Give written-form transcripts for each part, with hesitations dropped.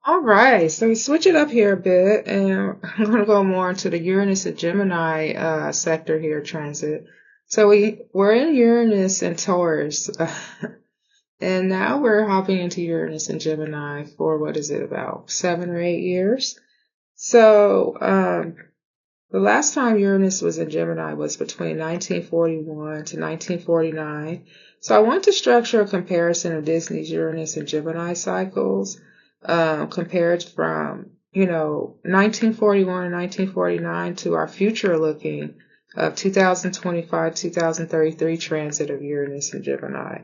All right, so we switch it up here a bit, and I'm going to go more into the Uranus and Gemini sector here, transit. So we're in Uranus and Taurus, and now we're hopping into Uranus and Gemini for what is it, about 7 or 8 years? So the last time Uranus was in Gemini was between 1941 to 1949. So I want to structure a comparison of Disney's Uranus and Gemini cycles, compared from, 1941 and 1949 to our future looking of 2025, 2033 transit of Uranus and Gemini.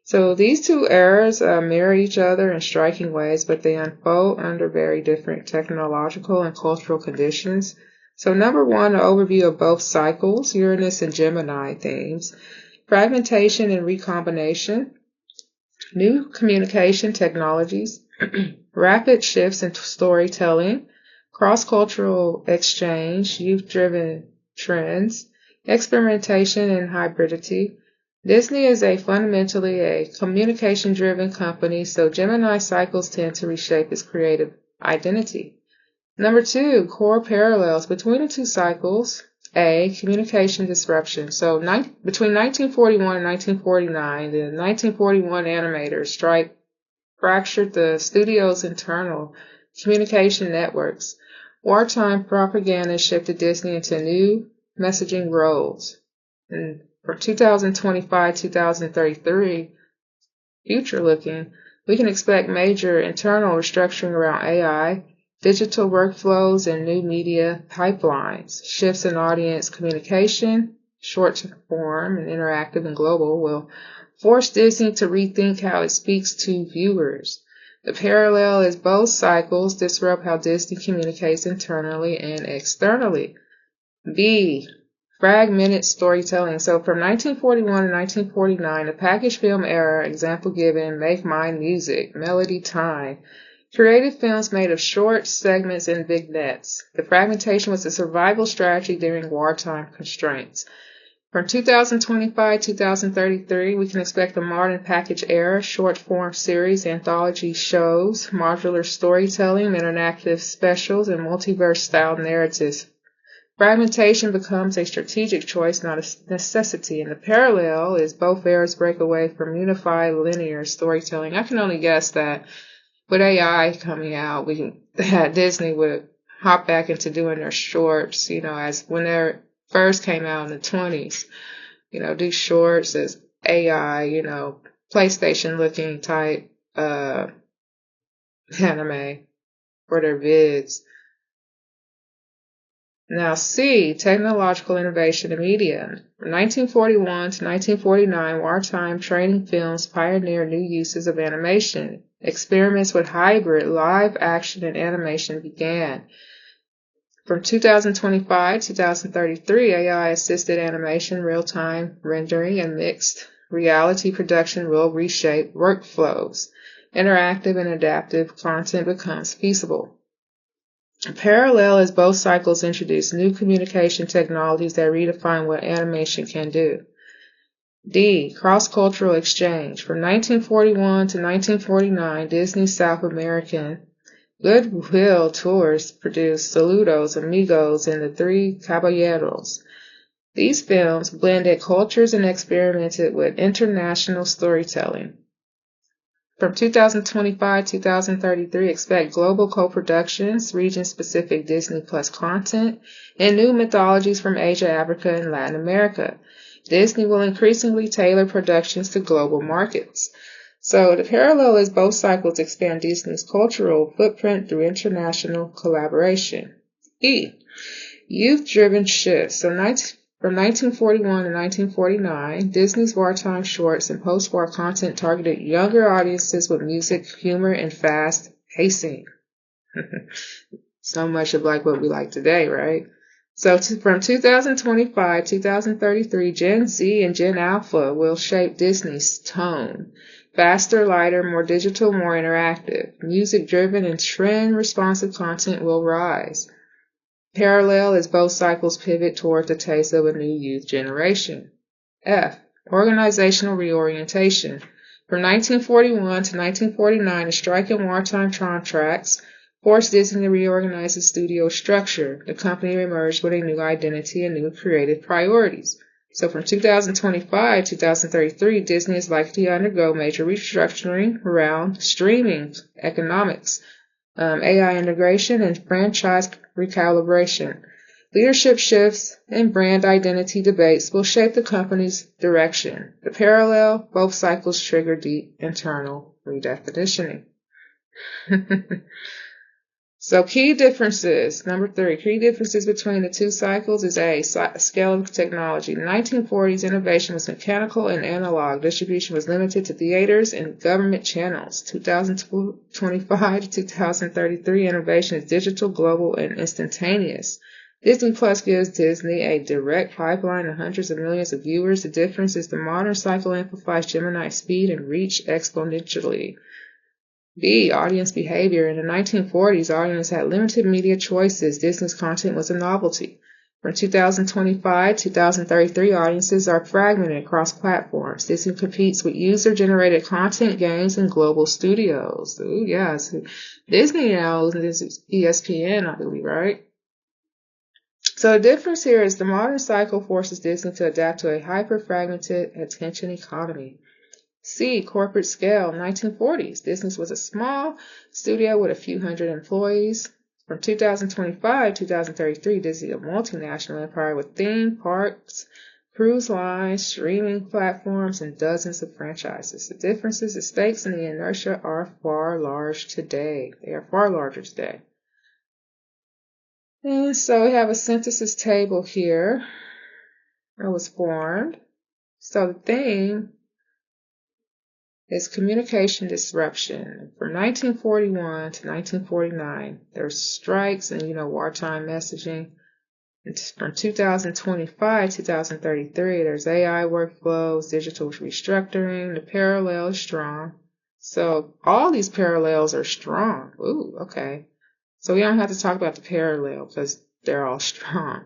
So these two eras mirror each other in striking ways, but they unfold under very different technological and cultural conditions. So number one, an overview of both cycles, Uranus and Gemini themes, fragmentation and recombination, new communication technologies, rapid shifts in storytelling, cross-cultural exchange, youth-driven trends, experimentation and hybridity. Disney is fundamentally a communication-driven company, so Gemini cycles tend to reshape its creative identity. Number two, core parallels between the two cycles. A, communication disruption. So between 1941 and 1949, the 1941 animators strike fractured the studio's internal communication networks. Wartime propaganda shifted Disney into new messaging roles. And for 2025-2033, future looking, we can expect major internal restructuring around AI, digital workflows, and new media pipelines. Shifts in audience communication, short form and interactive and global, will force Disney to rethink how it speaks to viewers. The parallel is both cycles disrupt how Disney communicates internally and externally. B. Fragmented storytelling. So from 1941 to 1949, the package film era, example given, Make Mine Music, Melody Time, created films made of short segments and vignettes. The fragmentation was a survival strategy during wartime constraints. From 2025-2033, we can expect the modern package era, short-form series, anthology shows, modular storytelling, interactive specials, and multiverse-style narratives. Fragmentation becomes a strategic choice, not a necessity, and the parallel is both eras break away from unified linear storytelling. I can only guess that with AI coming out, Disney would hop back into doing their shorts, as when they first came out in the 20s, do shorts as AI, PlayStation looking type, anime for their vids. Now C, technological innovation in media. From 1941 to 1949, wartime training films pioneered new uses of animation. Experiments with hybrid live action and animation began. From 2025 to 2033, AI-assisted animation, real-time rendering, and mixed reality production will reshape workflows. Interactive and adaptive content becomes feasible. Parallel as both cycles introduce new communication technologies that redefine what animation can do. D. Cross-cultural exchange. From 1941 to 1949, Disney's South American Goodwill Tours produced Saludos, Amigos, and The Three Caballeros. These films blended cultures and experimented with international storytelling. From 2025-2033, expect global co-productions, region-specific Disney Plus content, and new mythologies from Asia, Africa, and Latin America. Disney will increasingly tailor productions to global markets. So the parallel is both cycles expand Disney's cultural footprint through international collaboration. E. Youth-driven shifts. So from 1941 to 1949, Disney's wartime shorts and post-war content targeted younger audiences with music, humor, and fast pacing. So much of like what we like today, right? So from 2025 to 2033, Gen Z and Gen Alpha will shape Disney's tone. Faster, lighter, more digital, more interactive. Music-driven and trend-responsive content will rise. Parallel as both cycles pivot toward the taste of a new youth generation. F. Organizational reorientation. From 1941 to 1949, a strike in wartime contracts forced Disney to reorganize its studio structure. The company emerged with a new identity and new creative priorities. So from 2025 to 2033, Disney is likely to undergo major restructuring around streaming economics, AI integration, and franchise recalibration. Leadership shifts and brand identity debates will shape the company's direction. The parallel, both cycles trigger deep internal redefinitioning. So key differences. Number 3, key differences between the two cycles is A, scale of technology. The 1940s, innovation was mechanical and analog. Distribution was limited to theaters and government channels. 2025 to 2033, innovation is digital, global, and instantaneous. Disney Plus gives Disney a direct pipeline to hundreds of millions of viewers. The difference is the modern cycle amplifies Gemini's speed and reach exponentially. B, audience behavior. In the 1940s, audience had limited media choices. Disney's content was a novelty. From 2025 to 2033, audiences are fragmented across platforms. Disney competes with user-generated content, games, and global studios. Ooh, yes. Disney now is ESPN, I believe, right? So the difference here is the modern cycle forces Disney to adapt to a hyper-fragmented attention economy. C, corporate scale. 1940s, Disney was a small studio with a few hundred employees. From 2025 to 2033, Disney is a multinational empire with theme parks, cruise lines, streaming platforms, and dozens of franchises. The differences, the stakes, and the inertia are far larger today. They are far larger today. And so we have a synthesis table here that was formed. So the theme is communication disruption. From 1941 to 1949, there's strikes and, wartime messaging. And from 2025 to 2033, there's AI workflows, digital restructuring. The parallel is strong. So all these parallels are strong. Ooh, okay. So we don't have to talk about the parallel because they're all strong.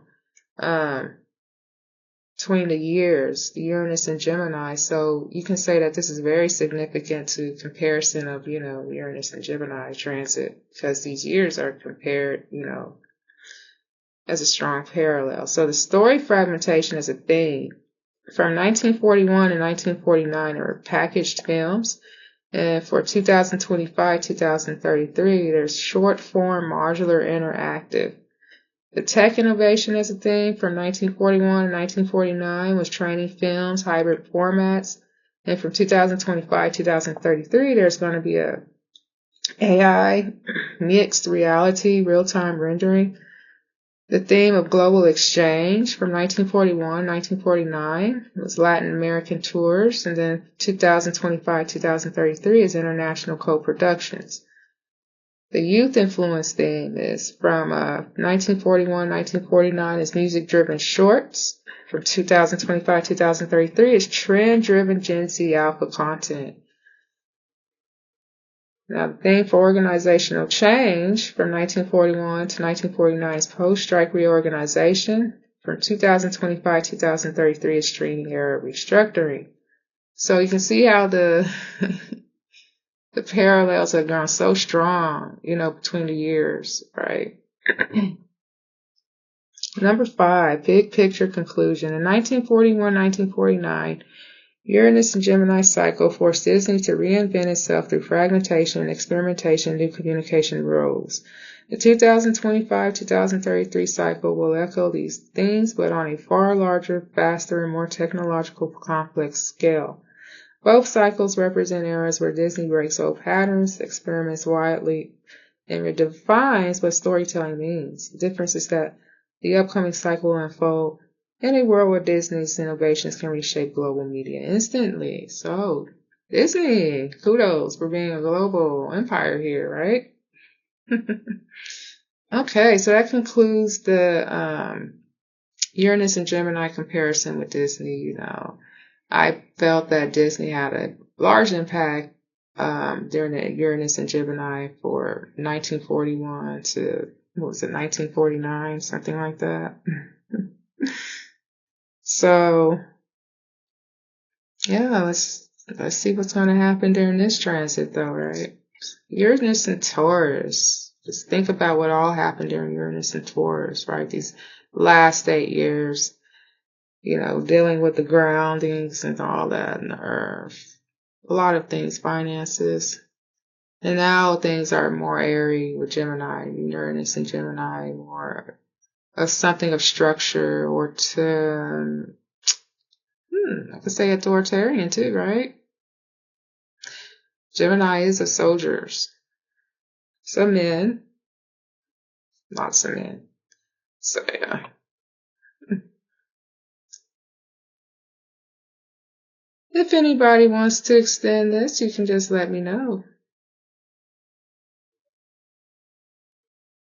Between the years, the Uranus and Gemini. So you can say that this is very significant to comparison of, Uranus and Gemini transit because these years are compared, as a strong parallel. So the story fragmentation is a theme. From 1941 to 1949, there were packaged films. And for 2025, 2033, there's short form, modular, interactive. The tech innovation as a thing from 1941 to 1949 was training films, hybrid formats. And from 2025 to 2033, there's going to be a AI, mixed reality, real-time rendering. The theme of global exchange from 1941, 1949 was Latin American tours. And then 2025, 2033 is international co-productions. The youth influence theme is from 1941, 1949 is music-driven shorts. From 2025, 2033 is trend-driven Gen Z alpha content. Now, the theme for organizational change from 1941 to 1949 is post-strike reorganization. From 2025, 2033 is streaming era restructuring. So you can see how the parallels have gone so strong, between the years, right? Number 5, big picture conclusion. In 1941, 1949, Uranus and Gemini cycle forced Disney to reinvent itself through fragmentation and experimentation in new communication rules. The 2025-2033 cycle will echo these themes, but on a far larger, faster, and more technological complex scale. Both cycles represent eras where Disney breaks old patterns, experiments widely, and redefines what storytelling means. The difference is that the upcoming cycle will unfold in a world where Disney's innovations can reshape global media instantly. So, Disney, kudos for being a global empire here, right? Okay, so that concludes the Uranus and Gemini comparison with Disney. I felt that Disney had a large impact during the Uranus and Gemini for 1941 to, 1949, something like that. So, yeah, let's Let's see what's going to happen during this transit, though, right? Uranus and Taurus. Just think about what all happened during Uranus and Taurus, right? These last 8 years, dealing with the groundings and all that and the earth. A lot of things, finances. And now things are more airy with Gemini, Uranus and Gemini, more of something of structure or I could say authoritarian too, right? Gemini is of soldiers. Some men, lots of men. So yeah. If anybody wants to extend this, you can just let me know.